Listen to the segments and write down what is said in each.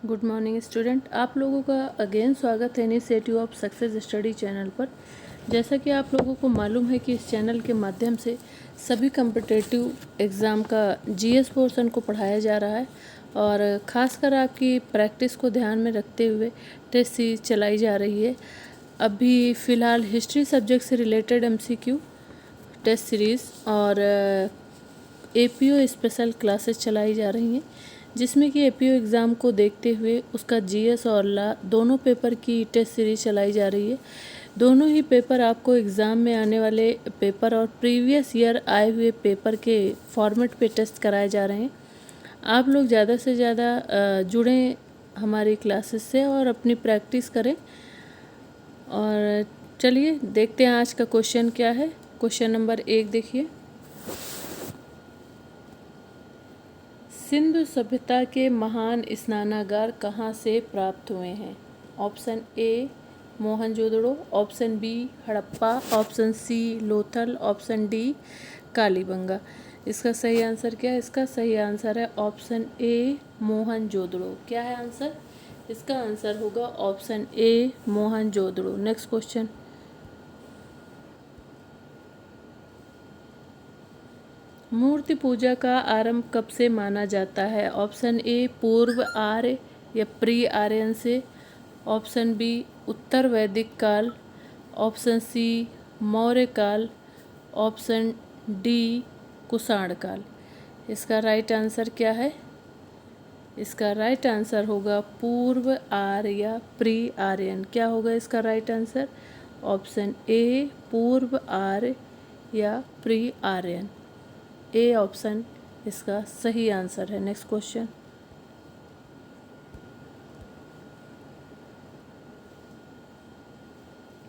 Good morning student, आप लोगों का अगेन स्वागत है initiative of success study channel पर। जैसा कि आप लोगों को मालूम है कि इस चैनल के माध्यम से सभी कम्पिटिटिव एग्ज़ाम का जीएस पोर्शन को पढ़ाया जा रहा है और ख़ासकर आपकी प्रैक्टिस को ध्यान में रखते हुए टेस्ट सीरीज चलाई जा रही है। अभी फ़िलहाल हिस्ट्री सब्जेक्ट से रिलेटेड एमसीक्यू टेस्ट सीरीज़ और एपीओ स्पेशल क्लासेस चलाई जा रही हैं, जिसमें कि एपीओ एग्ज़ाम को देखते हुए उसका जीएस और ला दोनों पेपर की टेस्ट सीरीज चलाई जा रही है। दोनों ही पेपर आपको एग्ज़ाम में आने वाले पेपर और प्रीवियस ईयर आए हुए पेपर के फॉर्मेट पे टेस्ट कराए जा रहे हैं। आप लोग ज़्यादा से ज़्यादा जुड़ें हमारी क्लासेस से और अपनी प्रैक्टिस करें। और चलिए देखते हैं आज का क्वेश्चन क्या है। क्वेश्चन नंबर 1 देखिए, सिंधु सभ्यता के महान स्नानागार कहाँ से प्राप्त हुए हैं? Option A Mohenjodaro, option B Harappa, option C Lothal, option D Kalibangan. इसका सही आंसर क्या है? इसका सही आंसर है ऑप्शन ए मोहनजोदड़ो। क्या है आंसर? इसका आंसर होगा option A Mohenjodaro. Next question, मूर्ति पूजा का आरंभ कब से माना जाता है? ऑप्शन ए पूर्व आर्य या प्री आर्यन से, ऑप्शन बी उत्तर वैदिक काल, ऑप्शन सी मौर्य काल, ऑप्शन डी कुषाण काल। इसका राइट आंसर क्या है? इसका राइट आंसर होगा पूर्व आर्य या प्री आर्यन। क्या होगा इसका राइट आंसर? ऑप्शन ए पूर्व आर्य या प्री आर्यन। ए ऑप्शन इसका सही आंसर है। नेक्स्ट क्वेश्चन,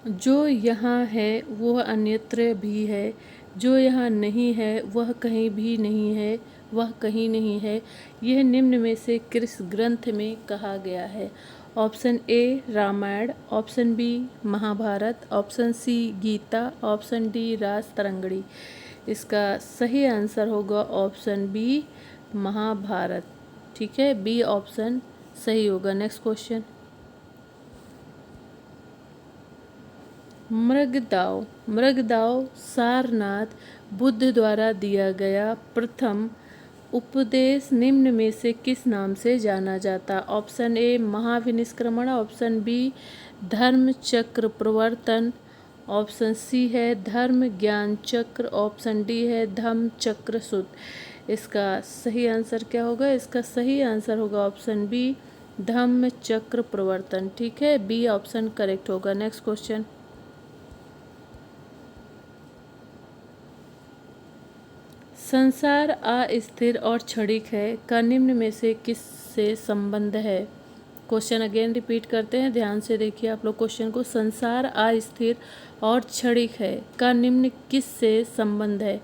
जो यहाँ है वह अन्यत्र भी है, जो यहाँ नहीं है वह कहीं भी नहीं है, वह कहीं नहीं है, यह निम्न में से किस ग्रंथ में कहा गया है? Option A Ramayana, option B Mahabharata, option C Gita, option D Rajatarangini. इसका सही आंसर होगा ऑप्शन बी महाभारत। ठीक है, बी ऑप्शन सही होगा। नेक्स्ट क्वेश्चन, मृगदाव सारनाथ बुद्ध द्वारा दिया गया प्रथम उपदेश निम्न में से किस नाम से जाना जाता? ऑप्शन ए महाविनिष्क्रमण, ऑप्शन बी धर्म चक्र प्रवर्तन, ऑप्शन सी है धर्म ज्ञान चक्र, ऑप्शन डी है धम्म चक्र सुत। इसका सही आंसर क्या होगा? इसका सही आंसर होगा ऑप्शन बी धम्म चक्र प्रवर्तन। ठीक है, बी ऑप्शन करेक्ट होगा। नेक्स्ट क्वेश्चन, संसार अस्थिर और क्षणिक है का निम्न में से किस से संबंध है? क्वेश्चन अगेन रिपीट करते हैं, ध्यान से देखिए आप लोग क्वेश्चन को। संसार अस्थिर और क्षणिक है का निम्न किस से संबंध है?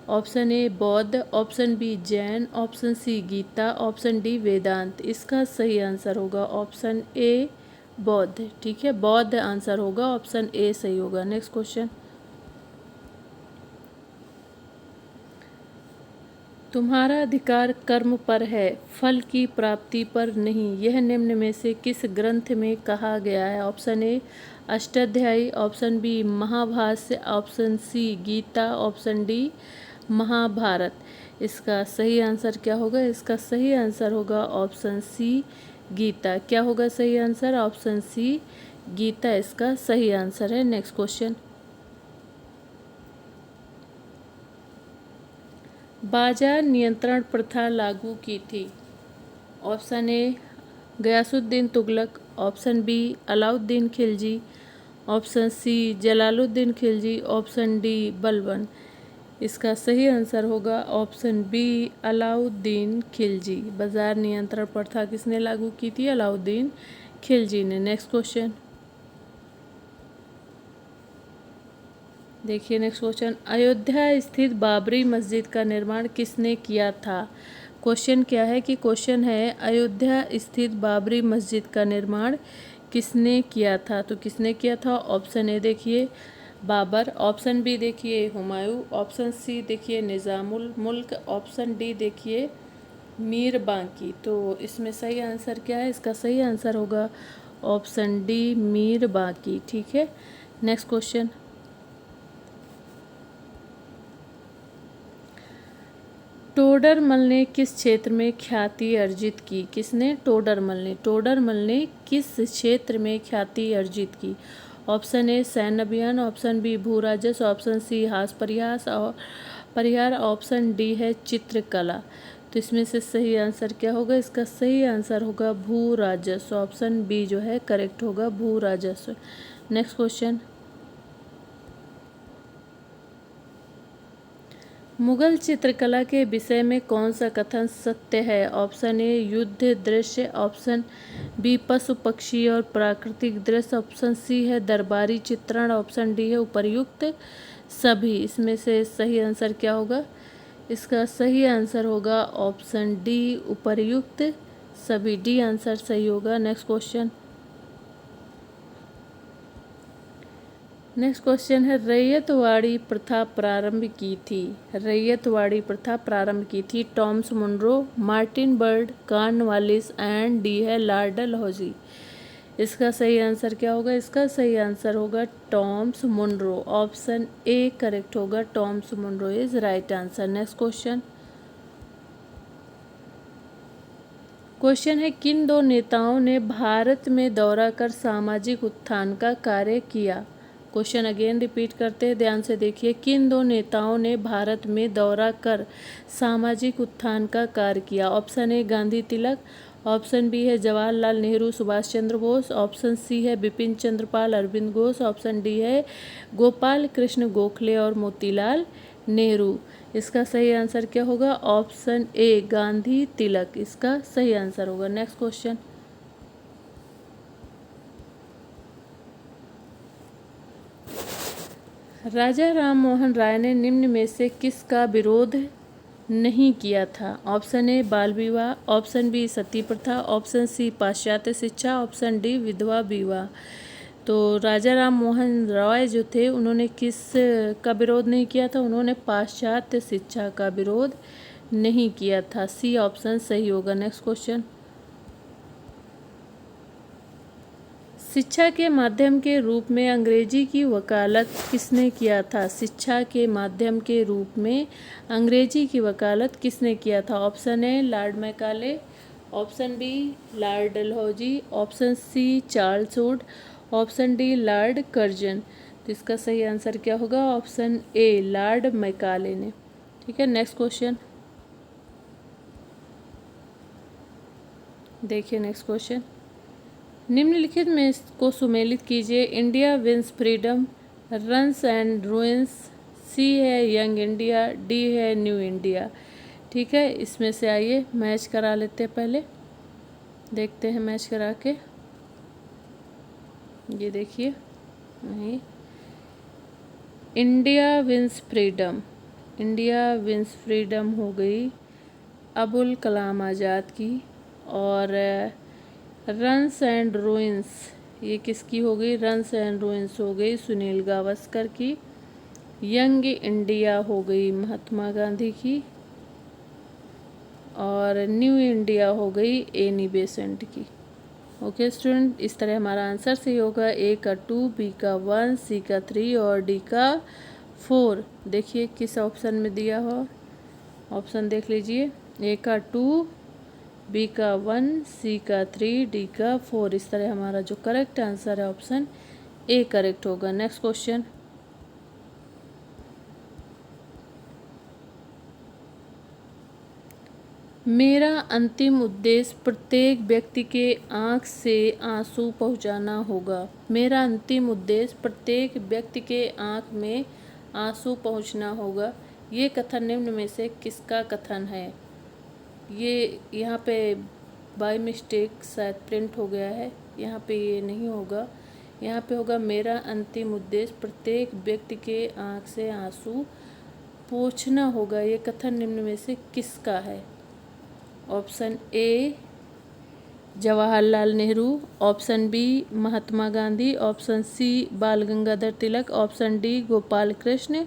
Option A Bauddh, option B Jain, option C Gita, option D Vedanta. इसका सही आंसर होगा ऑप्शन ए बौद्ध। ठीक है, बौद्ध आंसर होगा, ऑप्शन ए सही होगा। नेक्स्ट क्वेश्चन, तुम्हारा अधिकार कर्म पर है, फल की प्राप्ति पर नहीं, यह निम्न में से किस ग्रंथ में कहा गया है? Option A Ashtadhyayi, option B Mahabhashya, option C Gita, option D Mahabharata. इसका सही आंसर क्या होगा? इसका सही आंसर होगा ऑप्शन सी गीता। क्या होगा सही आंसर? ऑप्शन सी गीता इसका सही आंसर है। नेक्स्ट क्वेश्चन, बाजार नियंत्रण प्रथा लागू की थी? Option A Ghiyasuddin Tughlaq, option B Alauddin Khilji, option C Jalaluddin Khilji, option D Balban. इसका सही आंसर होगा ऑप्शन बी अलाउद्दीन खिलजी। बाजार नियंत्रण प्रथा किसने लागू की थी? अलाउद्दीन खिलजी ने। नेक्स्ट क्वेश्चन देखिए, नेक्स्ट क्वेश्चन, अयोध्या स्थित बाबरी मस्जिद का निर्माण किसने किया था? क्वेश्चन क्या है कि क्वेश्चन है अयोध्या स्थित बाबरी मस्जिद का निर्माण किसने किया था? तो किसने किया था? ऑप्शन ए देखिए बाबर, ऑप्शन बी देखिए हुमायूं, ऑप्शन सी देखिए निज़ामुल मुल्क, ऑप्शन डी देखिए मीर बांकी। तो इसमें सही आंसर क्या है? इसका सही आंसर होगा ऑप्शन डी, मीर बांकी। ठीक है, नेक्स्ट क्वेश्चन। टोडरमल ने किस क्षेत्र में ख्याति अर्जित की? किसने? टोडरमल ने किस क्षेत्र में ख्याति अर्जित की? ऑप्शन ए सैन्य अभियान, ऑप्शन बी भू राजस्व, ऑप्शन सी हास परिहार, ऑप्शन डी है चित्रकला। तो इसमें से सही आंसर क्या होगा? इसका सही आंसर होगा भू राजस्व। ऑप्शन बी जो है करेक्ट होगा, भू राजस्व। Next question. मुगल चित्रकला के विषय में कौन सा कथन सत्य है? ऑप्शन ए युद्ध दृश्य, ऑप्शन बी पशु पक्षी और प्राकृतिक दृश्य, ऑप्शन सी है दरबारी चित्रण, ऑप्शन डी है उपर्युक्त सभी। इसमें से सही आंसर क्या होगा? इसका सही आंसर होगा ऑप्शन डी, उपर्युक्त सभी। डी आंसर सही होगा। Next question. नेक्स्ट क्वेश्चन है रैयतवाड़ी प्रथा प्रारंभ की थी? रैयतवाड़ी प्रथा प्रारंभ की थी Thomas Munro, Martin Bird, Cornwallis and D है लॉर्ड डलहौजी। इसका सही आंसर क्या होगा? इसका सही आंसर होगा Thomas Munro. Option A correct होगा, Thomas Munro is right answer. Next question. Question है किन दो नेताओं ने भारत में दौरा कर सामाजिक उत्थान का कार्य किया? क्वेश्चन अगेन रिपीट करते हैं, ध्यान से देखिए। किन दो नेताओं ने भारत में दौरा कर सामाजिक उत्थान का कार्य किया? Option A Gandhi Tilak, option B है जवाहरलाल नेहरू सुभाष चंद्र बोस, ऑप्शन सी है बिपिन चंद्रपाल अरविंद घोष, ऑप्शन डी है गोपाल कृष्ण गोखले और मोतीलाल नेहरू। इसका सही आंसर क्या होगा? ऑप्शन ए गांधी तिलक इसका सही आंसर होगा। Next question. राजा राम मोहन राय ने निम्न में से किसका विरोध नहीं किया था? ऑप्शन ए बाल विवाह, ऑप्शन बी सती प्रथा, ऑप्शन सी पाश्चात्य शिक्षा, ऑप्शन डी विधवा विवाह। तो राजा राम मोहन राय जो थे उन्होंने किस का विरोध नहीं किया था? उन्होंने पाश्चात्य शिक्षा का विरोध नहीं किया था। सी ऑप्शन सही होगा। Next question. शिक्षा के माध्यम के रूप में अंग्रेजी की वकालत किसने किया था? शिक्षा के माध्यम के रूप में अंग्रेजी की वकालत किसने किया था? Option A Lord Macaulay, option B Lord Dalhousie, option C Charles Wood, option D Lord Curzon. तो इसका सही आंसर क्या होगा? ऑप्शन ए लॉर्ड मैकाले ने। ठीक है, नेक्स्ट क्वेश्चन देखिए। नेक्स्ट क्वेश्चन, निम्नलिखित में इसको सुमेलित कीजिए। India wins Freedom, Runs and Ruins, C है यंग इंडिया, डी है न्यू इंडिया। ठीक है, इसमें से आइए मैच करा लेते हैं। पहले देखते हैं मैच करा के। ये देखिए, नहीं, India wins freedom, India wins freedom हो गई अबुल कलाम आज़ाद की, और रन्स एंड रूइंस ये किसकी हो गई? रन्स एंड रूइंस हो गई सुनील गावस्कर की। यंग इंडिया हो गई महात्मा गांधी की, और न्यू इंडिया हो गई एनी बेसेंट की। ओके स्टूडेंट, इस तरह हमारा आंसर सही होगा। ए का 2, बी का 1, सी का 3 और डी का 4। देखिए किस ऑप्शन में दिया हो, ऑप्शन देख लीजिए। ए का 2, बी का 1, सी का 3, डी का 4। इस तरह हमारा जो करेक्ट आंसर है ऑप्शन ए करेक्ट होगा। नेक्स्ट क्वेश्चन, मेरा अंतिम उद्देश्य प्रत्येक व्यक्ति के आँख से आंसू पहुँचाना होगा। मेरा अंतिम उद्देश्य प्रत्येक व्यक्ति के आँख में आंसू पहुँचना होगा। ये कथन निम्न में से किसका कथन है? ये यहाँ पे बाय मिस्टेक शायद प्रिंट हो गया है, यहाँ पे ये नहीं होगा, यहाँ पे होगा मेरा अंतिम उद्देश्य प्रत्येक व्यक्ति के आँख से आंसू पोंछना होगा। ये कथन निम्न में से किसका है? Option A Jawaharlal Nehru, option B Mahatma Gandhi, option C Bal Gangadhar Tilak, option D Gopal Krishna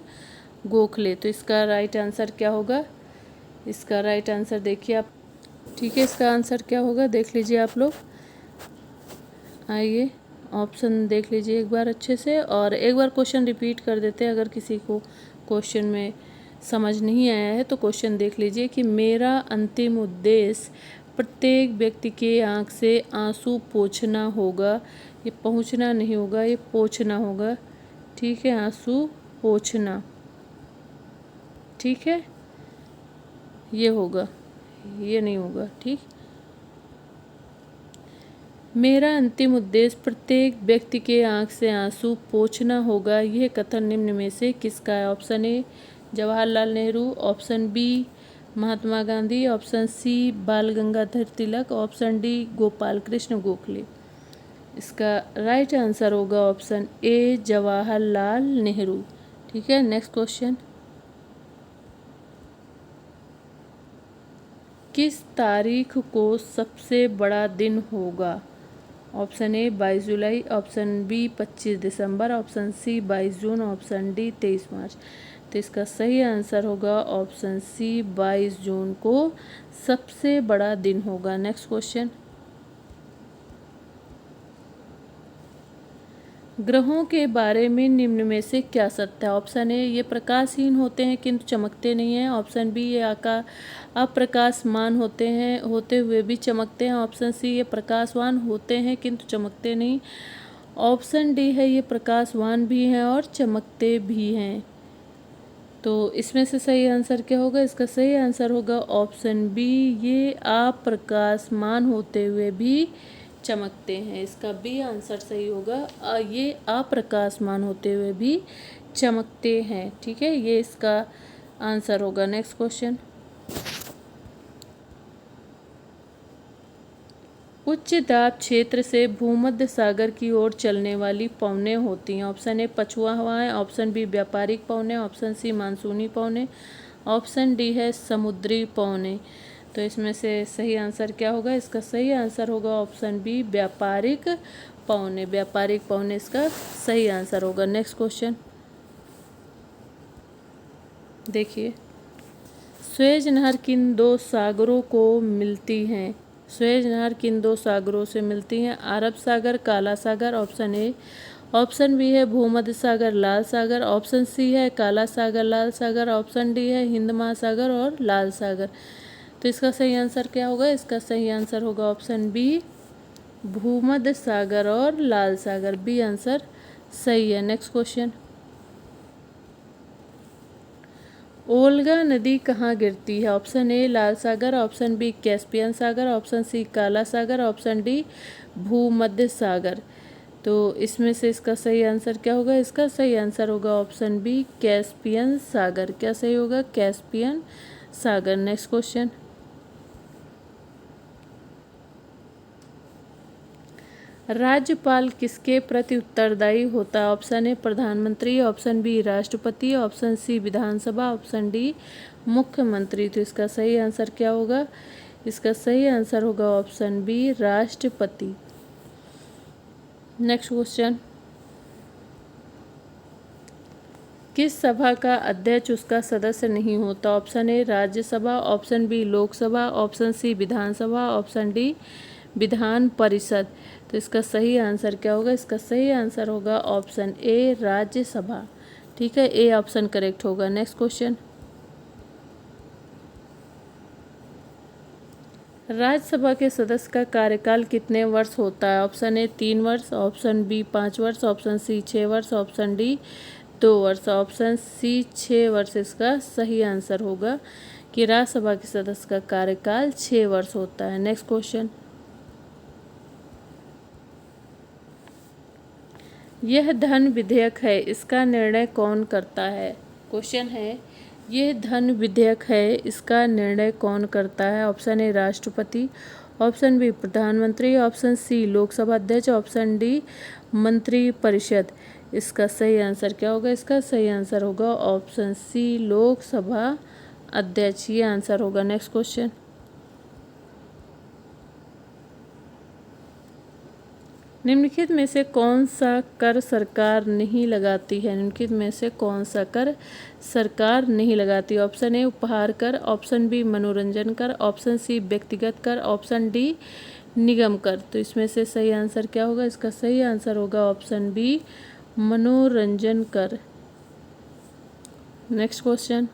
Gokhale. तो इसका राइट आंसर क्या होगा? इसका राइट आंसर देखिए आप, ठीक है, इसका आंसर क्या होगा देख लीजिए आप लोग। आइए ऑप्शन देख लीजिए एक बार अच्छे से, और एक बार क्वेश्चन रिपीट कर देते हैं अगर किसी को क्वेश्चन में समझ नहीं आया है तो क्वेश्चन देख लीजिए कि मेरा अंतिम उद्देश्य प्रत्येक व्यक्ति के आँख से आंसू पोंछना होगा। ये पहुँचना नहीं होगा, ये पोंछना होगा। ठीक है, आंसू पोंछना, ठीक है, ये होगा, ये नहीं होगा। ठीक, मेरा अंतिम उद्देश्य प्रत्येक व्यक्ति के आँख से आंसू पोंछना होगा। यह कथन निम्न में से किसका है? Option A Jawaharlal Nehru, option B Mahatma Gandhi, option C Bal Gangadhar Tilak, option D Gopal Krishna Gokhale. इसका राइट आंसर होगा ऑप्शन ए जवाहरलाल नेहरू। ठीक है, नेक्स्ट क्वेश्चन, किस तारीख को सबसे बड़ा दिन होगा? ऑप्शन ए 22 जुलाई, ऑप्शन बी 25 दिसंबर, ऑप्शन सी 22 जून, ऑप्शन डी 23 मार्च। तो इसका सही आंसर होगा ऑप्शन सी 22 जून को सबसे बड़ा दिन होगा। नेक्स्ट क्वेश्चन, ग्रहों के बारे में निम्न में से क्या सत्य है? ऑप्शन ए ये प्रकाशहीन होते हैं किंतु चमकते नहीं हैं, ऑप्शन बी ये अप्रकाशमान होते हैं होते हुए भी चमकते हैं, ऑप्शन सी ये प्रकाशवान होते हैं किंतु चमकते नहीं, ऑप्शन डी है ये प्रकाशवान भी हैं और चमकते भी हैं। तो इसमें से सही आंसर क्या होगा? इसका सही आंसर होगा ऑप्शन बी, ये अप्रकाशमान होते हुए भी चमकते हैं। इसका बी आंसर सही होगा, ये अप्रकाशमान होते हुए भी चमकते हैं। ठीक है, ये इसका आंसर होगा। नेक्स्ट क्वेश्चन, उच्च दाब क्षेत्र से भूमध्य सागर की ओर चलने वाली पवनें होती हैं। ऑप्शन ए पछुआ हवाएं, ऑप्शन बी व्यापारिक पवनें, ऑप्शन सी मानसूनी पवनें, ऑप्शन डी है समुद्री पवनें। तो इसमें से सही आंसर क्या होगा? इसका सही आंसर होगा ऑप्शन बी व्यापारिक पवनें। व्यापारिक पवनें इसका सही आंसर होगा। नेक्स्ट क्वेश्चन देखिए, स्वेज नहर किन दो सागरों को मिलती हैं? स्वेज नहर किन दो सागरों से मिलती हैं? अरब सागर, काला सागर, ऑप्शन ए, ऑप्शन बी है भूमध्य सागर, लाल सागर, ऑप्शन सी है काला सागर, लाल सागर, ऑप्शन डी है हिंद महासागर और लाल सागर। तो इसका सही आंसर क्या होगा? इसका सही आंसर होगा ऑप्शन बी भूमध्य सागर और लाल सागर। बी आंसर सही है। नेक्स्ट क्वेश्चन, ओल्गा नदी कहाँ गिरती है? ऑप्शन ए लाल सागर, ऑप्शन बी कैस्पियन सागर, ऑप्शन सी काला सागर, ऑप्शन डी भूमध्य सागर। तो इसमें से इसका सही आंसर क्या होगा? इसका सही आंसर होगा ऑप्शन बी कैस्पियन सागर। क्या सही होगा? कैस्पियन सागर। नेक्स्ट क्वेश्चन, राज्यपाल किसके प्रति उत्तरदायी होता है? ऑप्शन ए प्रधानमंत्री, ऑप्शन बी राष्ट्रपति, option C Vidhan Sabha, option D मुख्यमंत्री। तो इसका सही आंसर क्या होगा? इसका सही आंसर होगा ऑप्शन बी राष्ट्रपति। नेक्स्ट क्वेश्चन, किस सभा का अध्यक्ष उसका सदस्य नहीं होता? Option A Rajya Sabha, option B Lok Sabha, option C Vidhan Sabha, option D Vidhan Parishad. तो इसका सही आंसर क्या होगा? इसका सही आंसर होगा ऑप्शन ए राज्यसभा। ठीक है, ए ऑप्शन करेक्ट होगा। नेक्स्ट क्वेश्चन, राज्यसभा के सदस्य का कार्यकाल कितने वर्ष होता है? ऑप्शन ए 3 वर्ष, ऑप्शन बी 5 वर्ष, ऑप्शन सी 6 वर्ष, ऑप्शन डी 2 वर्ष, ऑप्शन सी 6 वर्ष इसका सही आंसर होगा कि राज्यसभा के सदस्य का कार्यकाल 6 वर्ष होता है। नेक्स्ट क्वेश्चन, यह धन विधेयक है, इसका निर्णय कौन करता है? क्वेश्चन है, यह धन विधेयक है, इसका निर्णय कौन करता है? ऑप्शन ए राष्ट्रपति, ऑप्शन बी प्रधानमंत्री, ऑप्शन सी लोकसभा अध्यक्ष, ऑप्शन डी मंत्री परिषद। इसका सही आंसर क्या होगा? इसका सही आंसर होगा ऑप्शन सी लोकसभा अध्यक्ष। ये आंसर होगा। नेक्स्ट क्वेश्चन, निम्नलिखित में से कौन सा कर सरकार नहीं लगाती है? निम्नलिखित में से कौन सा कर सरकार नहीं लगाती? ऑप्शन ए उपहार कर, ऑप्शन बी मनोरंजन कर, ऑप्शन सी व्यक्तिगत कर, ऑप्शन डी निगम कर। तो इसमें से सही आंसर क्या होगा? इसका सही आंसर होगा ऑप्शन बी मनोरंजन कर। नेक्स्ट क्वेश्चन,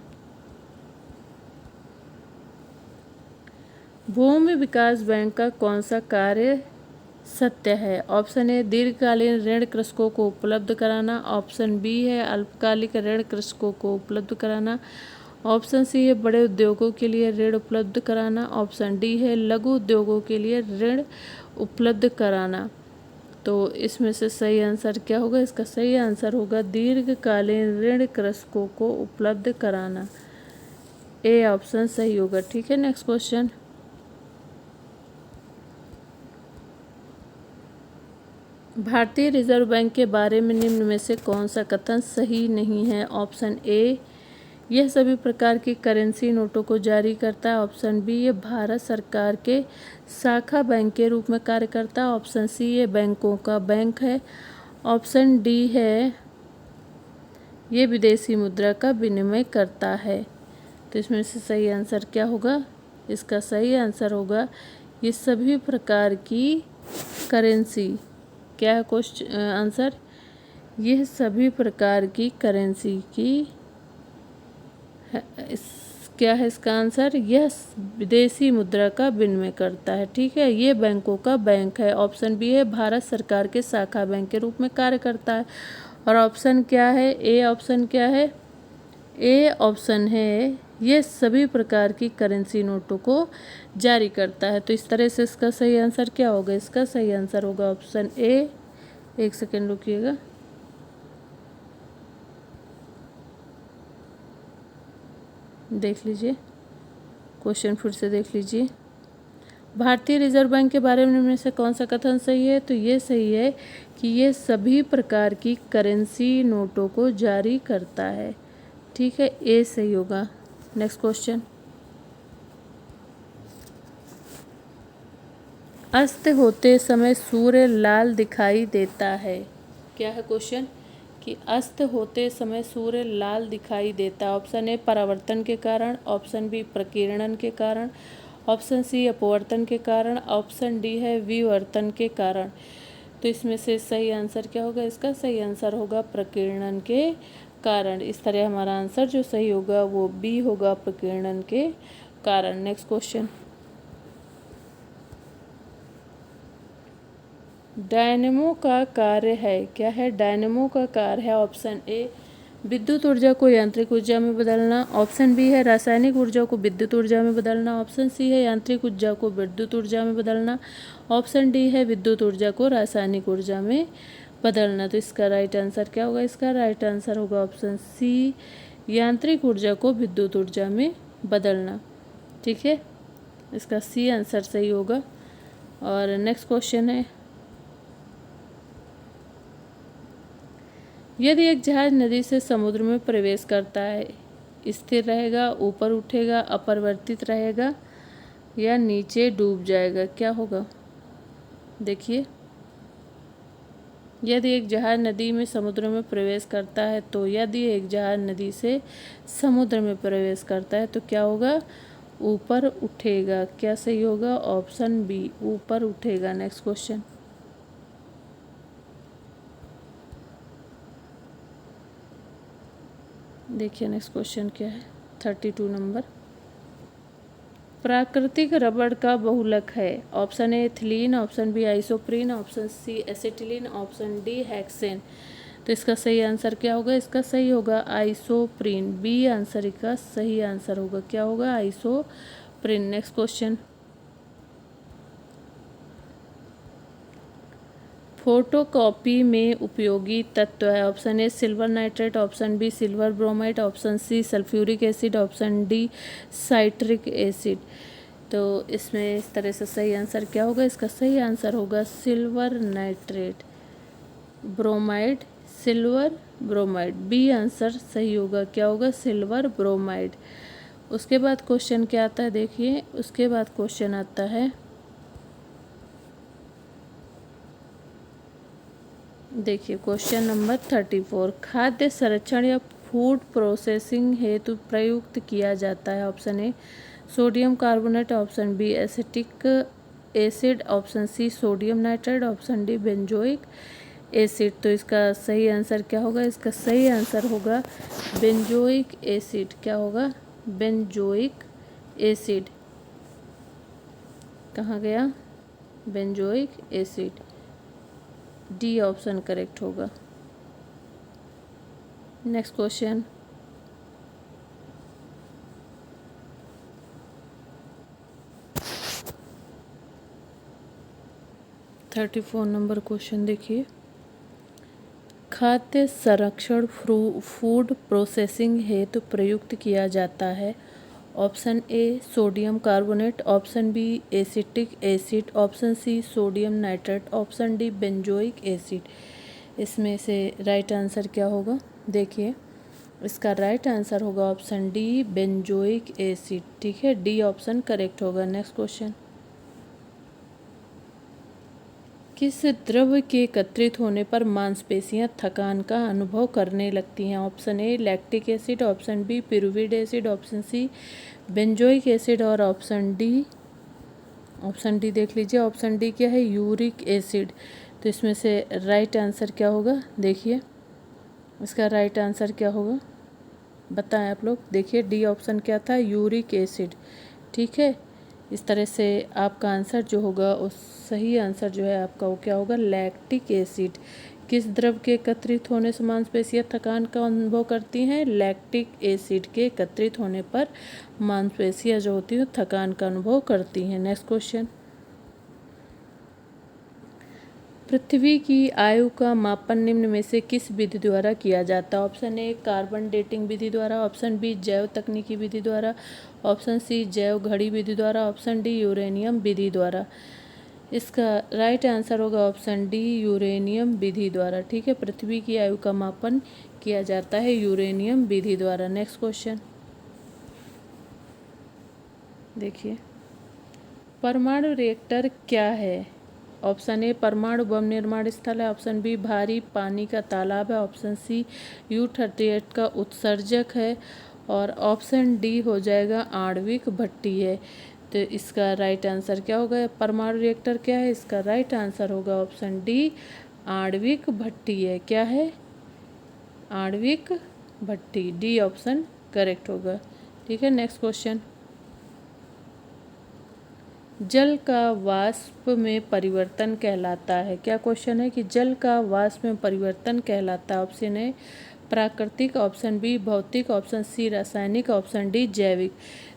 भूमि विकास बैंक का कौन सा कार्य सत्य है? ऑप्शन ए दीर्घकालीन ऋण कृषकों को उपलब्ध कराना, ऑप्शन बी है अल्पकालिक ऋण कृषकों को उपलब्ध कराना, ऑप्शन सी है बड़े उद्योगों के लिए ऋण उपलब्ध कराना, ऑप्शन डी है लघु उद्योगों के लिए ऋण उपलब्ध कराना। तो इसमें से सही आंसर क्या होगा? इसका सही आंसर होगा दीर्घकालीन ऋण कृषकों को उपलब्ध कराना। ए ऑप्शन सही होगा। ठीक है, नेक्स्ट क्वेश्चन, भारतीय रिजर्व बैंक के बारे में निम्न में से कौन सा कथन सही नहीं है? ऑप्शन ए यह सभी प्रकार की करेंसी नोटों को जारी करता है, ऑप्शन बी ये भारत सरकार के शाखा बैंक के रूप में कार्य करता है, ऑप्शन सी ये बैंकों का बैंक है, ऑप्शन डी है ये विदेशी मुद्रा का विनिमय करता है। तो इसमें से सही आंसर क्या होगा? इसका सही आंसर होगा ये सभी प्रकार की करेंसी। क्या है क्वेश्चन आंसर? यह सभी प्रकार की करेंसी की क्या है इसका आंसर? यह विदेशी मुद्रा का विनिमय करता है। ठीक है, ये बैंकों का बैंक है। ऑप्शन बी है भारत सरकार के शाखा बैंक के रूप में कार्य करता है। और ऑप्शन क्या है? ए ऑप्शन क्या है? ए ऑप्शन है ये सभी प्रकार की करेंसी नोटों को जारी करता है। तो इस तरह से इसका सही आंसर क्या होगा? इसका सही आंसर होगा ऑप्शन ए। एक सेकेंड रुकिएगा। देख लीजिए क्वेश्चन, फिर से देख लीजिए। भारतीय रिजर्व बैंक के बारे में से कौन सा कथन सही है? तो ये सही है कि ये सभी प्रकार की करेंसी नोटों को जारी करता है। ठीक है, ए सही होगा। नेक्स्ट क्वेश्चन, अस्त होते समय सूर्य लाल दिखाई देता है। क्या है क्वेश्चन? कि अस्त होते समय सूर्य लाल दिखाई देता है। ऑप्शन ए परावर्तन के कारण, ऑप्शन बी प्रकीर्णन के कारण, ऑप्शन सी अपवर्तन के कारण, ऑप्शन डी है विवर्तन के कारण। तो इसमें से सही आंसर क्या होगा? इसका सही आंसर होगा प्रकीर्णन के कारण। इस तरह हमारा आंसर जो सही होगा वो बी होगा, प्रकीर्णन के कारण। नेक्स्ट क्वेश्चन, डायनेमो का कार्य है। क्या है? डायनेमो का कार्य है। ऑप्शन ए विद्युत ऊर्जा को यांत्रिक ऊर्जा में बदलना, ऑप्शन बी है रासायनिक ऊर्जा को विद्युत ऊर्जा में बदलना, ऑप्शन सी है यांत्रिक ऊर्जा को विद्युत ऊर्जा में बदलना, ऑप्शन डी है विद्युत ऊर्जा को रासायनिक ऊर्जा में बदलना। तो इसका राइट आंसर क्या होगा? इसका राइट आंसर होगा ऑप्शन सी यांत्रिक ऊर्जा को विद्युत ऊर्जा में बदलना। ठीक है, इसका सी आंसर सही होगा। और नेक्स्ट क्वेश्चन है, यदि एक जहाज नदी से समुद्र में प्रवेश करता है, स्थिर रहेगा, ऊपर उठेगा, अपरिवर्तित रहेगा या नीचे डूब जाएगा, क्या होगा? देखिए, यदि एक जहाज नदी में समुद्र में प्रवेश करता है, तो यदि एक जहाज नदी से समुद्र में प्रवेश करता है तो क्या होगा? ऊपर उठेगा। क्या सही होगा? ऑप्शन बी ऊपर उठेगा। नेक्स्ट क्वेश्चन, देखिए नेक्स्ट क्वेश्चन क्या है, 32 नंबर। प्राकृतिक रबड़ का बहुलक है। Option A ethylene, option B isoprene, option C acetylene, option D hexane. तो इसका सही आंसर क्या होगा? इसका सही होगा आइसोप्रीन। बी आंसर का सही आंसर होगा। क्या होगा? आइसोप्रीन। नेक्स्ट क्वेश्चन, फोटोकॉपी में उपयोगी तत्व है। Option A silver nitrate, option B silver bromide, option C sulphuric acid, option D citric acid. तो इसमें इस तरह से सही आंसर क्या होगा? इसका सही आंसर होगा silver nitrate bromide, silver bromide. B answer सही होगा। क्या होगा? Silver bromide. उसके बाद क्वेश्चन क्या आता है? देखिए, उसके बाद क्वेश्चन आता है देखिए क्वेश्चन नंबर 34, खाद्य संरक्षण या फूड प्रोसेसिंग हेतु प्रयुक्त किया जाता है। Option A sodium carbonate, option B acetic acid, option C sodium nitride, option D benzoic acid. तो इसका सही आंसर क्या होगा? इसका सही आंसर होगा बेंजोइक एसिड। क्या होगा? Benzoic acid. कहाँ गया? Benzoic acid. D option correct होगा। Next question, thirty 34 number question देखिए, खाद्य संरक्षण फूड प्रोसेसिंग हेतु प्रयुक्त किया जाता है। Option A sodium carbonate, option B acetic acid, option C sodium nitrate, option D benzoic acid. इसमें से राइट आंसर क्या होगा? देखिए इसका राइट आंसर होगा ऑप्शन डी बेंजोइक एसिड। ठीक है, डी ऑप्शन करेक्ट होगा। नेक्स्ट क्वेश्चन, किस द्रव्य के एकत्रित होने पर मांसपेशियां थकान का अनुभव करने लगती हैं? Option A lactic acid, option B pyruvic acid, option C benzoic acid और ऑप्शन डी देख लीजिए। ऑप्शन डी क्या है? Uric acid. तो इसमें से राइट आंसर क्या होगा? देखिए इसका राइट आंसर क्या होगा बताएं आप लोग। देखिए डी ऑप्शन क्या था? Uric acid. ठीक है, इस तरह से आपका आंसर जो होगा उस सही आंसर जो है आपका वो क्या होगा? Lactic acid. किस द्रव के एकत्रित होने से मांसपेशियां थकान का अनुभव करती हैं? लैक्टिक एसिड के एकत्रित होने पर मांसपेशियां जो होती हैं थकान का अनुभव करती हैं। नेक्स्ट क्वेश्चन, पृथ्वी की आयु का मापन निम्न में से किस विधि द्वारा किया जाता है? ऑप्शन ए कार्बन डेटिंग विधि द्वारा, ऑप्शन बी जैव तकनीकी विधि द्वारा, ऑप्शन सी जैव घड़ी विधि द्वारा, ऑप्शन डी यूरेनियम विधि द्वारा। इसका राइट आंसर होगा ऑप्शन डी यूरेनियम विधि द्वारा। ठीक है, पृथ्वी की आयु का मापन किया जाता है यूरेनियम विधि द्वारा। नेक्स्ट क्वेश्चन देखिए, परमाणु रिएक्टर क्या है? ऑप्शन ए परमाणु बम निर्माण स्थल है, ऑप्शन बी भारी पानी का तालाब है, ऑप्शन सी U-38 का उत्सर्जक है और ऑप्शन डी हो जाएगा आणविक भट्टी है। तो इसका राइट आंसर क्या होगा? परमाणु रिएक्टर क्या है? इसका राइट आंसर होगा ऑप्शन डी आणविक भट्टी है। क्या है? आणविक भट्टी। डी ऑप्शन करेक्ट होगा। ठीक है, नेक्स्ट क्वेश्चन, जल का वाष्प में परिवर्तन कहलाता है। क्या क्वेश्चन है कि जल का वाष्प में परिवर्तन कहलाता है? ऑप्शन ए प्राकृतिक, ऑप्शन बी भौतिक, ऑप्शन सी रासायनिक, ऑप्शन डी जैविक।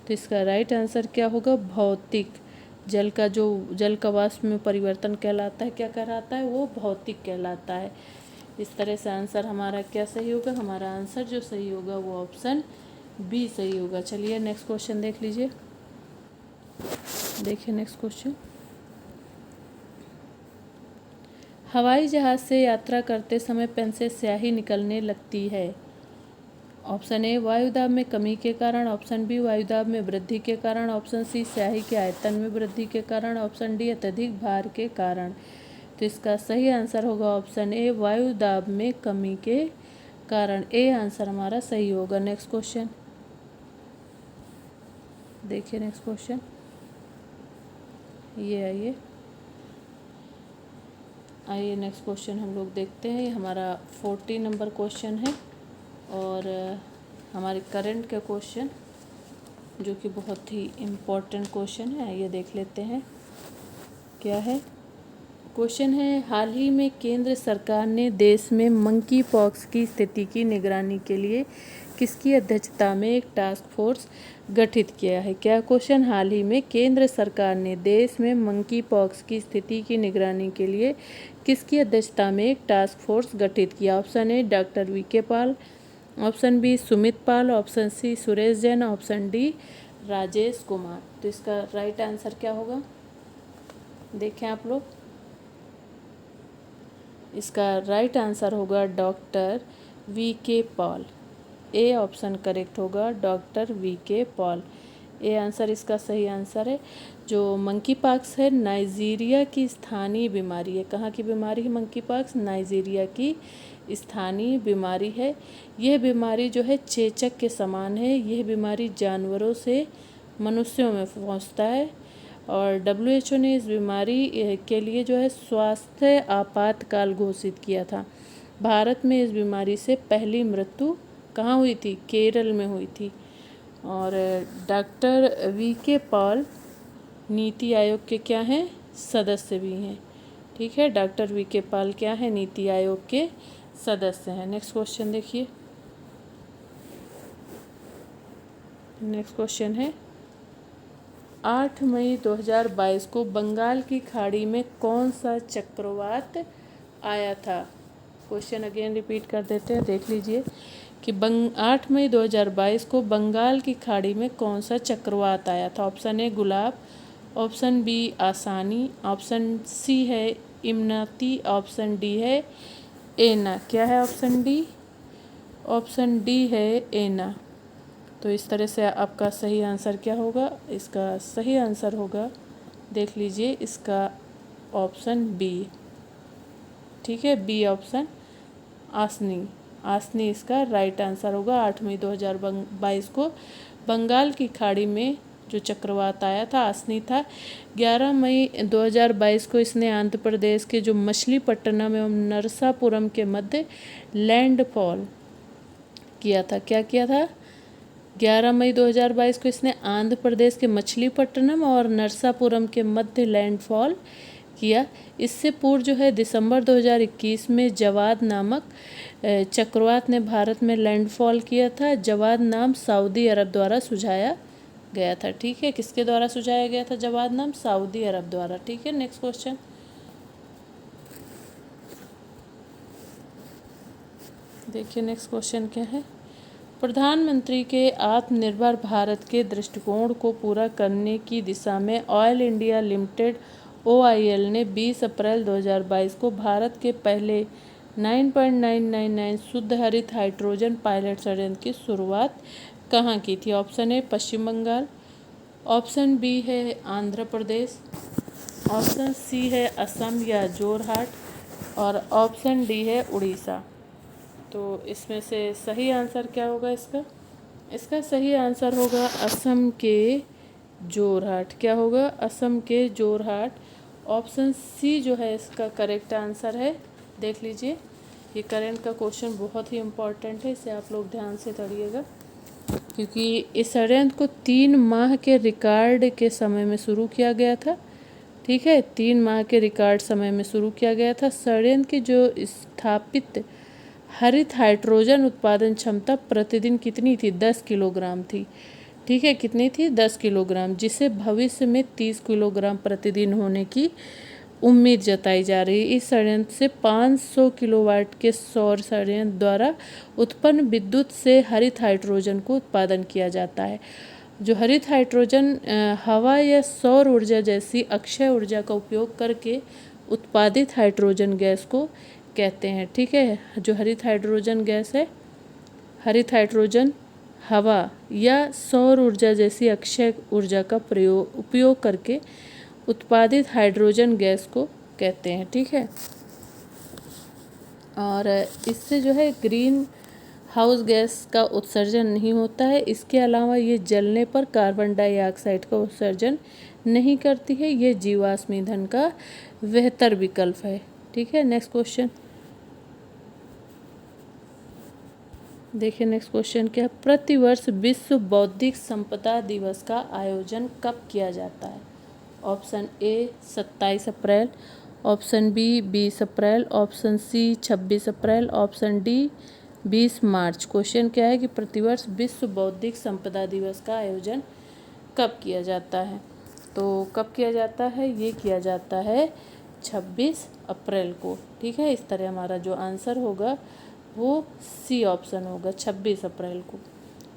तो इसका राइट आंसर क्या होगा? भौतिक। जल का वाष्प में परिवर्तन कहलाता है, क्या कहलाता है? वो भौतिक कहलाता है। इस तरह से आंसर हमारा क्या सही होगा? हमारा आंसर जो सही होगा वो ऑप्शन बी सही होगा। चलिए नेक्स्ट क्वेश्चन देख लीजिए। देखिए नेक्स्ट क्वेश्चन, हवाई जहाज से यात्रा करते समय पेन से स्याही निकलने लगती है। ऑप्शन ए वायुदाब में कमी के कारण, ऑप्शन बी वायुदाब में वृद्धि के कारण, ऑप्शन सी स्याही के आयतन में वृद्धि के कारण, ऑप्शन डी अत्यधिक भार के कारण। तो इसका सही आंसर होगा ऑप्शन ए वायुदाब में कमी के कारण। ए आंसर हमारा सही होगा। नेक्स्ट क्वेश्चन देखिए, नेक्स्ट क्वेश्चन ये आइए नेक्स्ट क्वेश्चन हम लोग देखते हैं। ये हमारा 40 नंबर क्वेश्चन है और हमारे करंट का क्वेश्चन जो कि बहुत ही इम्पोर्टेंट क्वेश्चन है। आइए देख लेते हैं क्या है। क्वेश्चन है, हाल ही में केंद्र सरकार ने देश में मंकी पॉक्स की स्थिति की निगरानी के लिए किसकी अध्यक्षता में एक टास्क फोर्स गठित किया है? क्या क्वेश्चन, हाल ही में केंद्र सरकार ने देश में मंकी पॉक्स की स्थिति की निगरानी के लिए किसकी अध्यक्षता में एक टास्क फोर्स गठित किया? Option A doctor V K. Pal, option B Sumit Pal, option C Suresh Jain, option D Rajesh Kumar. तो इसका राइट आंसर क्या होगा? देखें आप लोग, इसका राइट आंसर होगा doctor V K. Paul. A option correct होगा, doctor V K. Paul. A answer इसका सही आंसर है। जो मंकी पॉक्स है नाइजीरिया की स्थानीय बीमारी है। कहाँ की बीमारी है मंकी पॉक्स? नाइजीरिया की स्थानीय बीमारी है। यह बीमारी जो है चेचक के समान है। यह बीमारी जानवरों से मनुष्यों में पहुंचता है और WHO ने इस बीमारी के लिए जो है स्वास्थ्य आपातकाल घोषित किया था। भारत में इस बीमारी से पहली मृत्यु कहाँ हुई थी? केरल में हुई थी। और doctor VK Paul NITI Aayog के क्या हैं? सदस्य भी हैं। ठीक है, डॉक्टर VK पॉल क्या है? नीति आयोग के सदस्य हैं। नेक्स्ट क्वेश्चन देखिए। नेक्स्ट क्वेश्चन है 8 मई 2022 को बंगाल की खाड़ी में कौन सा चक्रवात आया था? क्वेश्चन अगेन रिपीट कर देते हैं, देख लीजिए कि 8 मई 2022 को बंगाल की खाड़ी में कौन सा चक्रवात आया था? Option A Gulab, option B Asani, option C है इमनाती, ऑप्शन डी है एना। क्या है ऑप्शन डी? ऑप्शन डी है एना। तो इस तरह से आपका सही आंसर क्या होगा? इसका सही आंसर होगा, देख लीजिए, इसका ऑप्शन बी। ठीक है, बी ऑप्शन आसनी। आसनी इसका राइट आंसर होगा। 8 मई 2022 को बंगाल की खाड़ी में जो चक्रवात आया था आसनी था। 11 मई 2022 को इसने आंध्र प्रदेश के जो मछलीपट्टनम एवं नरसापुरम के मध्य लैंडफॉल किया था। क्या किया था? 11 मई 2022 को इसने आंध्र प्रदेश के मछलीपट्टनम और नरसापुरम के मध्य लैंडफॉल किया। इससे पूर्व जो है दिसंबर 2021 में जवाद नामक चक्रवात ने भारत में लैंडफॉल किया था। जवाद नाम सऊदी अरब द्वारा सुझाया गया था। ठीक है, किसके द्वारा सुझाया गया था जवाद नाम? सऊदी अरब द्वारा। ठीक है, नेक्स्ट क्वेश्चन देखिए। नेक्स्ट क्वेश्चन क्या है? प्रधानमंत्री के आत्मनिर्भर भारत के दृष्टिकोण को पूरा करने की दिशा में ऑयल इंडिया लिमिटेड OIL ने 20 अप्रैल 2022 को भारत के पहले 9.999 शुद्ध हरित हाइड्रोजन पायलट संयंत्र की शुरुआत कहाँ की थी? Option A Paschim Bengal, option B है आंध्र प्रदेश, ऑप्शन सी है असम या जोरहाट और ऑप्शन डी है उड़ीसा। तो इसमें से सही आंसर क्या होगा इसका? इसका सही आंसर होगा असम के जोरहाट। क्या होगा? असम के जोरहाट। ऑप्शन सी जो है इसका करेक्ट आंसर है। देख लीजिए, ये करंट का क्वेश्चन बहुत ही इम्पोर्टेंट है, इसे आप लोग ध्यान से पढ़िएगा क्योंकि इस षड्यंत्र को 3 माह के रिकॉर्ड के समय में शुरू किया गया था। ठीक है, 3 माह के रिकॉर्ड समय में शुरू किया गया था। षड्यंत्र की जो स्थापित हरित हाइड्रोजन उत्पादन क्षमता प्रतिदिन कितनी थी? 10 किलोग्राम थी। ठीक है, कितनी थी? 10 किलोग्राम, जिसे भविष्य में 30 किलोग्राम प्रतिदिन होने की उम्मीद जताई जा रही है। इस संयंत्र से 500 किलोवाट के सौर संयंत्र द्वारा उत्पन्न विद्युत से हरित हाइड्रोजन को उत्पादन किया जाता है। जो हरित हाइड्रोजन हवा या सौर ऊर्जा जैसी अक्षय ऊर्जा का उपयोग करके उत्पादित हाइड्रोजन गैस को कहते हैं। ठीक है, जो हरित हाइड्रोजन गैस है, हरित हाइड्रोजन हवा या सौर ऊर्जा जैसी अक्षय ऊर्जा का उपयोग करके उत्पादित हाइड्रोजन गैस को कहते हैं। ठीक है, और इससे जो है ग्रीन हाउस गैस का उत्सर्जन नहीं होता है। इसके अलावा ये जलने पर कार्बन डाइऑक्साइड का उत्सर्जन नहीं करती है। ये जीवाश्म ईंधन का बेहतर विकल्प है। ठीक है, नेक्स्ट क्वेश्चन देखिए। नेक्स्ट क्वेश्चन क्या है? प्रतिवर्ष विश्व बौद्धिक संपदा दिवस का आयोजन कब किया जाता है? ऑप्शन ए 27 अप्रैल, ऑप्शन बी 20 अप्रैल, ऑप्शन सी 26 अप्रैल, ऑप्शन डी 20 मार्च। क्वेश्चन क्या है कि प्रतिवर्ष विश्व बौद्धिक संपदा दिवस का आयोजन कब किया जाता है? तो कब किया जाता है? ये किया जाता है 26 अप्रैल को। ठीक है, इस तरह हमारा जो आंसर होगा वो सी ऑप्शन होगा, 26 अप्रैल को।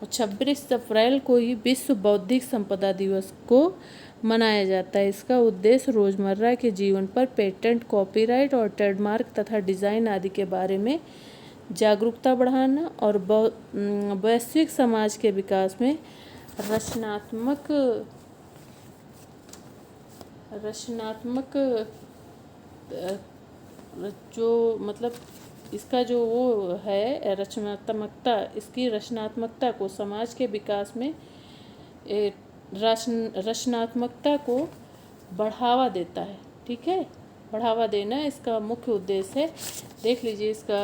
और 26 अप्रैल को ही विश्व बौद्धिक संपदा दिवस को मनाया जाता है। इसका उद्देश्य रोजमर्रा के जीवन पर पेटेंट, कॉपीराइट और ट्रेडमार्क तथा डिज़ाइन आदि के बारे में जागरूकता बढ़ाना और वैश्विक समाज के विकास में रचनात्मक रचनात्मक जो मतलब इसका जो वो है रचनात्मकता, इसकी रचनात्मकता को समाज के विकास में रचनात्मकता को बढ़ावा देता है। ठीक है, बढ़ावा देना इसका मुख्य उद्देश्य है। देख लीजिए इसका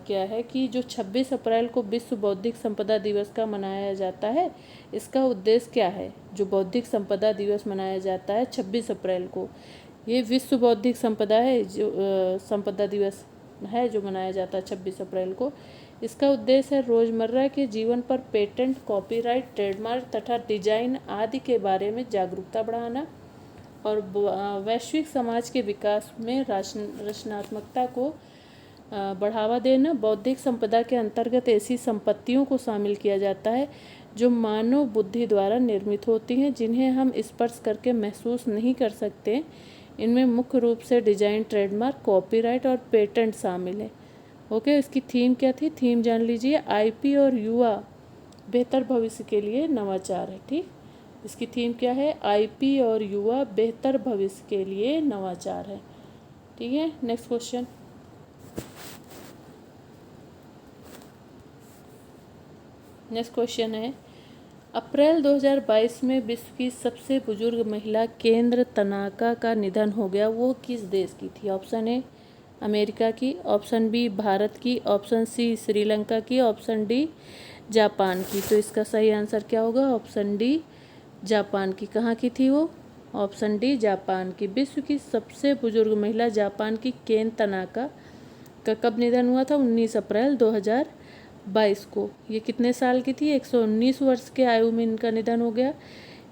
क्या है कि जो 26 अप्रैल को विश्व बौद्धिक संपदा दिवस का मनाया जाता है, इसका उद्देश्य क्या है? जो बौद्धिक संपदा दिवस मनाया जाता है 26 अप्रैल को, ये विश्व बौद्धिक संपदा है, जो संपदा दिवस है जो मनाया जाता है 26 अप्रैल को। इसका उद्देश्य है रोज़मर्रा के जीवन पर पेटेंट, कॉपीराइट, ट्रेडमार्क तथा डिजाइन आदि के बारे में जागरूकता बढ़ाना और वैश्विक समाज के विकास में रचनात्मकता को बढ़ावा देना। बौद्धिक संपदा के अंतर्गत ऐसी संपत्तियों को शामिल किया जाता है जो मानव बुद्धि द्वारा निर्मित होती हैं, जिन्हें हम स्पर्श करके महसूस नहीं कर सकते। इनमें मुख्य रूप से डिजाइन, ट्रेडमार्क, कॉपीराइट और पेटेंट शामिल है। ओके, इसकी थीम क्या थी? थीम जान लीजिए, आईपी और युवा बेहतर भविष्य के लिए नवाचार है। ठीक, इसकी थीम क्या है? आईपी और युवा बेहतर भविष्य के लिए नवाचार है। ठीक है, नेक्स्ट क्वेश्चन। नेक्स्ट क्वेश्चन है, अप्रैल 2022 में विश्व की सबसे बुजुर्ग महिला केंद्र तनाका का निधन हो गया। वो किस देश की थी? ऑप्शन ए अमेरिका की, ऑप्शन बी भारत की, ऑप्शन सी श्रीलंका की, ऑप्शन डी जापान की। तो इसका सही आंसर क्या होगा? ऑप्शन डी जापान की। कहाँ की थी वो? ऑप्शन डी जापान की। विश्व की सबसे बुजुर्ग महिला जापान की केन तनाका का कब निधन हुआ था? 19 अप्रैल 2022 को। ये कितने साल की थी? 119 वर्ष के आयु में इनका निधन हो गया।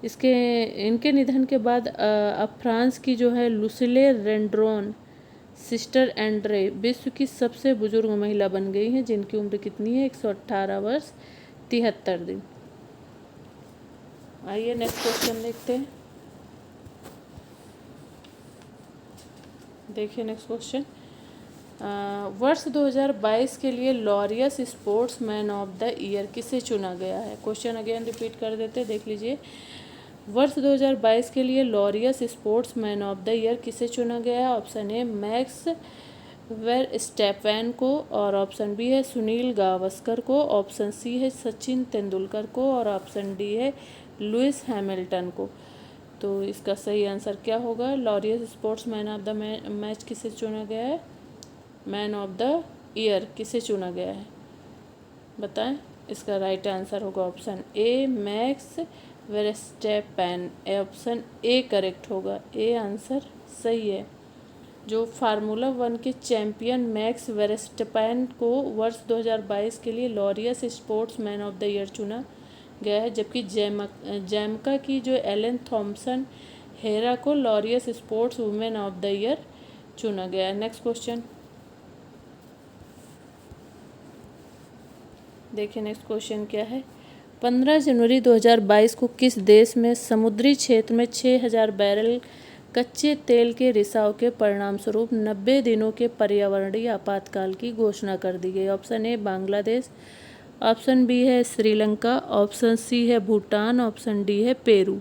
इनके निधन के बाद अब फ्रांस की जो है लुसिले रेंड्रोन सिस्टर एंड्रे विश्व की सबसे बुजुर्ग महिला बन गई हैं, जिनकी उम्र कितनी है? 118 वर्ष 73 दिन। आइए नेक्स्ट क्वेश्चन देखते हैं। देखिए नेक्स्ट क्वेश्चन, वर्ष 2022 के लिए Laureus sports man of the year किसे चुना गया है? क्वेश्चन अगेन रिपीट कर देते हैं, देख लीजिए। वर्ष 2022 के लिए Laureus sports man of the year किसे चुना गया है? ऑप्शन ए मैक्स वेरस्टैपेन को, और ऑप्शन बी है सुनील गावस्कर को, ऑप्शन सी है सचिन तेंदुलकर को, और ऑप्शन डी है लुइस हैमिल्टन को। तो इसका सही आंसर क्या होगा? Laureus sports man of the match किसे चुना गया है? मैन ऑफ द ईयर किसे चुना गया है? बताएं। इसका राइट आंसर होगा option A max Verstappen. Option A correct होगा, ए आंसर सही है। जो फार्मूला 1 के चैंपियन मैक्स वेरस्टैपेन को वर्ष 2022 के लिए Laureus sports man of the year चुना गया है, जबकि जैमका की जो एलन थॉम्सन हेरा को Laureus sports women of the year चुना गया है। नेक्स्ट क्वेश्चन देखिए, नेक्स्ट क्वेश्चन क्या है? 15 जनवरी 2022 को किस देश में समुद्री क्षेत्र में 6000 बैरल कच्चे तेल के रिसाव के परिणाम स्वरूप 90 दिनों के पर्यावरणीय आपातकाल की घोषणा कर दी गई? Option A Bangladesh, option B है श्रीलंका, ऑप्शन सी है भूटान, ऑप्शन डी है पेरू।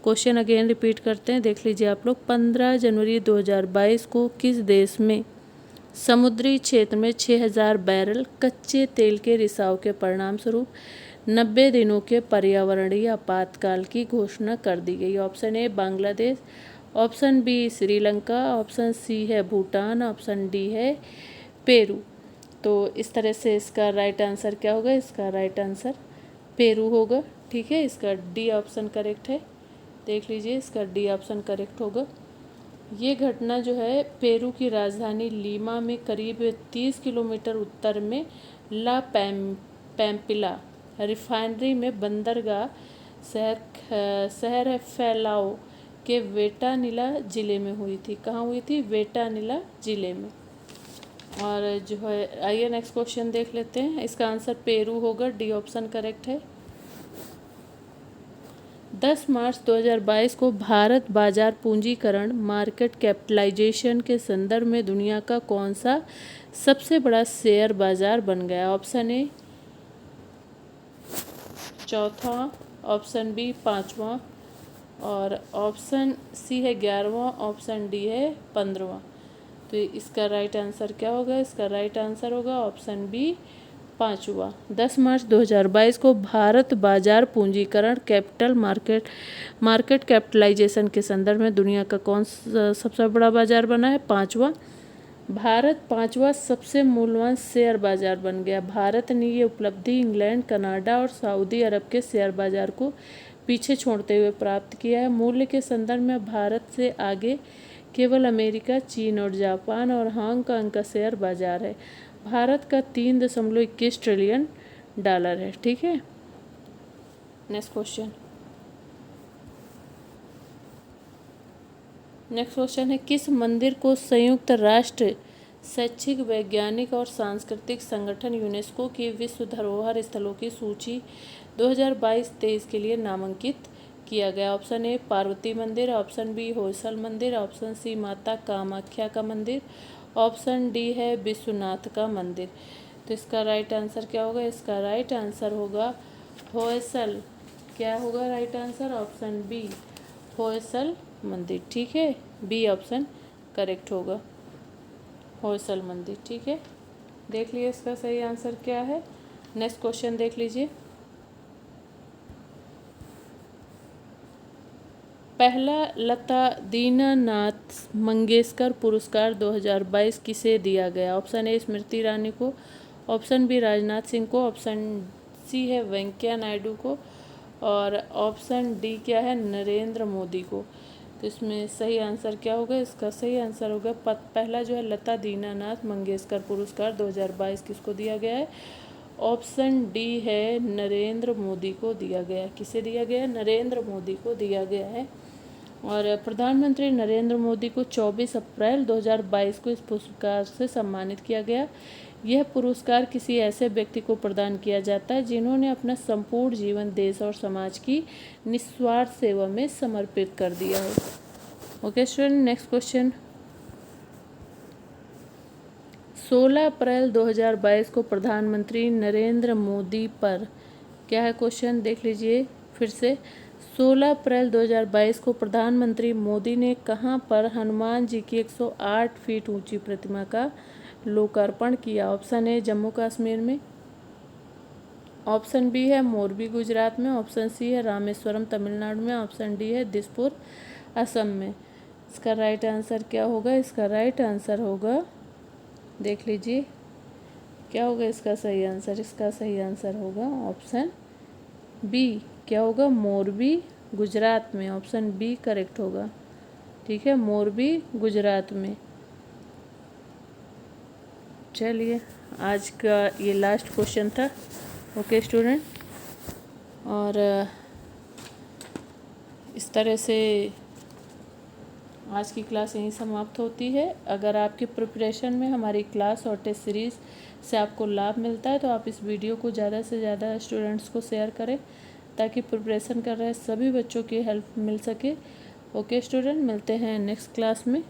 क्वेश्चन अगेन रिपीट करते हैं, देख लीजिए आप लोग। 15 जनवरी 2022 को किस देश में समुद्री क्षेत्र में 6000 बैरल कच्चे तेल के रिसाव के परिणाम स्वरूप 90 दिनों के पर्यावरणीय आपातकाल की घोषणा कर दी गई? Option A Bangladesh, option B Sri Lanka, option C है भूटान, ऑप्शन डी है पेरू। तो इस तरह से इसका राइट आंसर क्या होगा? इसका राइट आंसर पेरू होगा। ठीक है, इसका डी ऑप्शन करेक्ट है। देख लीजिए, इसका डी ऑप्शन करेक्ट होगा। ये घटना जो है पेरू की राजधानी लीमा में करीब 30 किलोमीटर उत्तर में ला पैम्पिला रिफाइनरी में बंदरगाह शहर है फैलाओ के वेटानिला ज़िले में हुई थी। कहाँ हुई थी? वेटानिला ज़िले में। और जो है आइए नेक्स्ट क्वेश्चन देख लेते हैं। इसका आंसर पेरू होगा, डी ऑप्शन करेक्ट है। 10 मार्च 2022 को भारत बाजार पूंजीकरण मार्केट कैपिटलाइजेशन के संदर्भ में दुनिया का कौन सा सबसे बड़ा शेयर बाजार बन गया? ऑप्शन ए, चौथा ऑप्शन बी 5वां, और ऑप्शन सी है 11वां, ऑप्शन डी है 15वां। तो इसका राइट आंसर क्या होगा? इसका राइट आंसर होगा ऑप्शन बी 5वां। 10 मार्च 2022 को भारत बाजार पूंजीकरण कैपिटल मार्केट कैपिटलाइजेशन के संदर्भ में दुनिया का कौन सा सबसे बड़ा बाजार बना है? 5वां। भारत 5वां सबसे मूल्यवान शेयर बाजार बन गया। भारत ने ये उपलब्धि इंग्लैंड, कनाडा और सऊदी अरब के शेयर बाजार को पीछे छोड़ते हुए प्राप्त किया है। मूल्य के संदर्भ में भारत से आगे केवल अमेरिका, चीन और जापान और हांगकांग का शेयर बाजार है। भारत का 3.21 ट्रिलियन डॉलर है। ठीक है, नेक्स्ट क्वेश्चन। नेक्स्ट क्वेश्चन है, किस मंदिर को संयुक्त राष्ट्र शैक्षिक, वैज्ञानिक और सांस्कृतिक संगठन यूनेस्को की विश्व धरोहर स्थलों की सूची 2022-23 के लिए नामांकित किया गया? ऑप्शन ए पार्वती मंदिर, ऑप्शन बी होयसल मंदिर, ऑप्शन सी माता कामाख्या का मंदिर, ऑप्शन डी है विश्वनाथ का मंदिर। तो इसका राइट आंसर क्या होगा? इसका राइट आंसर होगा होयसल। क्या होगा right answer? Option B Hoysala मंदिर। ठीक है, बी ऑप्शन करेक्ट होगा, होयसल मंदिर। ठीक है, देख लीजिए इसका सही आंसर क्या है। नेक्स्ट क्वेश्चन देख लीजिए। पहला लता दीनानाथ मंगेशकर पुरस्कार 2022 किसे दिया गया? ऑप्शन ए स्मृति ईरानी को, ऑप्शन बी राजनाथ सिंह को, ऑप्शन सी है वेंकैया नायडू को, और ऑप्शन डी क्या है? नरेंद्र मोदी को। तो इसमें सही आंसर क्या होगा? इसका सही आंसर होगा पहला जो है लता दीनानाथ मंगेशकर पुरस्कार 2022 किसको दिया गया है? ऑप्शन डी है नरेंद्र मोदी को दिया गया। किसे दिया गया? नरेंद्र मोदी को दिया गया है। और प्रधानमंत्री नरेंद्र मोदी को 24 अप्रैल 2022 को इस पुरस्कार से सम्मानित किया गया। यह पुरस्कार किसी ऐसे व्यक्ति को प्रदान किया जाता है जिन्होंने अपना संपूर्ण जीवन देश और समाज की निस्वार्थ सेवा में समर्पित कर दिया हो। Okay student, next question. 16 अप्रैल 2022 को प्रधानमंत्री नरेंद्र मोदी पर क्या है? क्वेश्चन देख लीजिए फिर से। 16 अप्रैल 2022 को प्रधानमंत्री मोदी ने कहां पर हनुमान जी की 108 फीट ऊंची प्रतिमा का लोकार्पण किया? ऑप्शन ए जम्मू कश्मीर में, ऑप्शन बी है मोरबी गुजरात में, ऑप्शन सी है रामेश्वरम तमिलनाडु में, ऑप्शन डी है दिसपुर असम में। इसका राइट आंसर क्या होगा? इसका राइट आंसर होगा, देख लीजिए क्या होगा इसका सही आंसर? इसका सही आंसर होगा ऑप्शन बी। क्या होगा? मोरबी गुजरात में। ऑप्शन बी करेक्ट होगा। ठीक है, मोरबी गुजरात में। चलिए, आज का ये लास्ट क्वेश्चन था। ओके स्टूडेंट, और इस तरह से आज की क्लास यहीं समाप्त होती है। अगर आपकी प्रिपरेशन में हमारी क्लास और टेस्ट सीरीज़ से आपको लाभ मिलता है तो आप इस वीडियो को ज़्यादा से ज़्यादा स्टूडेंट्स को शेयर करें ताकि प्रिपरेशन कर रहे सभी बच्चों की हेल्प मिल सके। ओके स्टूडेंट, मिलते हैं नेक्स्ट क्लास में।